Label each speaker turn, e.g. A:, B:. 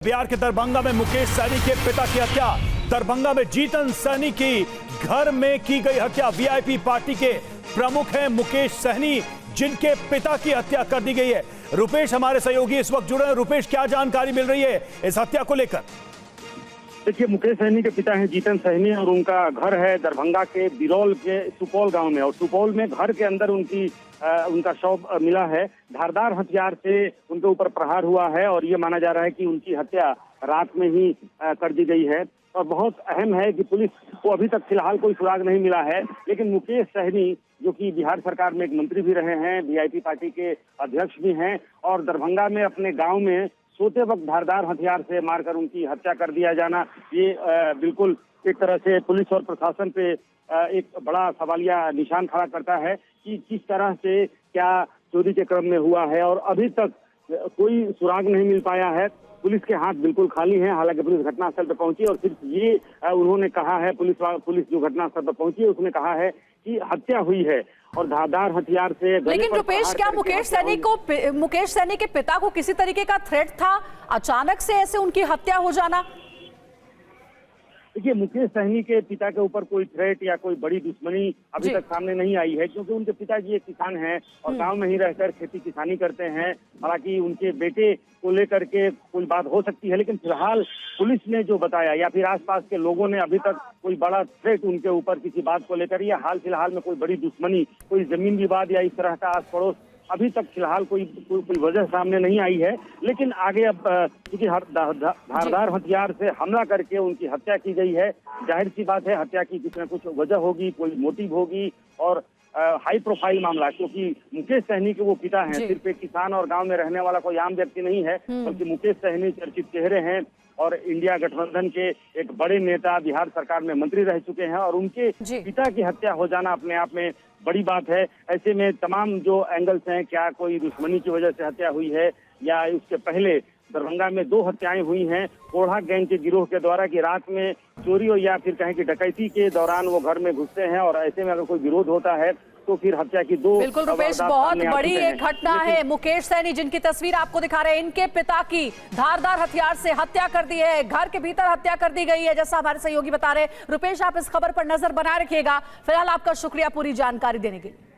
A: बिहार के दरभंगा में मुकेश सहनी के पिता की हत्या। दरभंगा में जीतन सहनी की घर में की गई हत्या। वीआईपी पार्टी के प्रमुख हैं मुकेश सहनी, जिनके पिता की हत्या कर दी गई है। रुपेश हमारे सहयोगी इस वक्त जुड़े हैं। रुपेश, क्या जानकारी मिल रही है इस हत्या को लेकर?
B: देखिए, मुकेश सहनी के पिता हैं जीतन सहनी और उनका घर है दरभंगा के बिरौल के सुपौल गांव में। और सुपौल में घर के अंदर उनका शव मिला है। धारदार हथियार से उनके ऊपर प्रहार हुआ है और ये माना जा रहा है कि उनकी हत्या रात में ही कर दी गई है। और बहुत अहम है कि पुलिस को अभी तक फिलहाल कोई सुराग नहीं मिला है, लेकिन मुकेश सहनी जो कि बिहार सरकार में एक मंत्री भी रहे हैं, वीआईपी पार्टी के अध्यक्ष भी हैं, और दरभंगा में अपने गाँव में सोते वक्त धारदार हथियार से मारकर उनकी हत्या कर दिया जाना, ये बिल्कुल एक तरह से पुलिस और प्रशासन पे एक बड़ा सवालिया निशान खड़ा करता है कि किस तरह से क्या चोरी के क्रम में हुआ है। और अभी तक कोई सुराग नहीं मिल पाया है। पुलिस के हाथ बिल्कुल खाली हैं। हालांकि पुलिस घटनास्थल पर पहुंची और सिर्फ ये उन्होंने कहा है, पुलिस जो घटनास्थल पर पहुंची है उसने कहा है कि हत्या हुई है और धारदार हथियार से।
C: लेकिन रुपेश, क्या मुकेश सहनी के पिता को किसी तरीके का थ्रेट था? अचानक से ऐसे उनकी हत्या हो जाना?
B: देखिए, मुकेश सहनी के पिता के ऊपर कोई थ्रेट या कोई बड़ी दुश्मनी अभी तक सामने नहीं आई है, क्योंकि उनके पिताजी एक किसान हैं और गांव में ही रहकर खेती किसानी करते हैं। हालांकि उनके बेटे को लेकर के कोई बात हो सकती है, लेकिन फिलहाल पुलिस ने जो बताया या फिर आसपास के लोगों ने अभी तक कोई बड़ा थ्रेट उनके ऊपर किसी बात को लेकर या हाल फिलहाल में कोई बड़ी दुश्मनी, कोई जमीन विवाद या इस तरह का आस पड़ोस अभी तक फिलहाल कोई वजह सामने नहीं आई है। लेकिन आगे अब क्योंकि धारदार हथियार से हमला करके उनकी हत्या की गई है, जाहिर सी बात है हत्या की कुछ न कुछ वजह होगी, कोई मोटिव होगी। और हाई प्रोफाइल मामला, क्योंकि मुकेश सहनी के वो पिता हैं, सिर्फ एक किसान और गांव में रहने वाला कोई आम व्यक्ति नहीं है, बल्कि मुकेश सहनी चर्चित चेहरे हैं और इंडिया गठबंधन के एक बड़े नेता, बिहार सरकार में मंत्री रह चुके हैं। और उनके पिता की हत्या हो जाना अपने आप में बड़ी बात है। ऐसे में तमाम जो एंगल्स हैं, क्या कोई दुश्मनी की वजह से हत्या हुई है या उसके पहले दरभंगा में 2 हत्याएं हुई हैं कोढ़ा गैंग के गिरोह के द्वारा, कि रात में चोरी हो या फिर कहें कि डकैती के दौरान वो घर में घुसते हैं और ऐसे में अगर कोई विरोध होता है तो फिर हत्या की 2।
C: बिल्कुल रुपेश, बहुत बड़ी एक घटना है। मुकेश सहनी, जिनकी तस्वीर आपको दिखा रहे हैं, इनके पिता की धारदार हथियार से हत्या कर दी है, घर के भीतर हत्या कर दी गई है, जैसा हमारे सहयोगी बता रहे हैं। रुपेश, आप इस खबर पर नजर बनाए रखिएगा। फिलहाल आपका शुक्रिया पूरी जानकारी देने के लिए।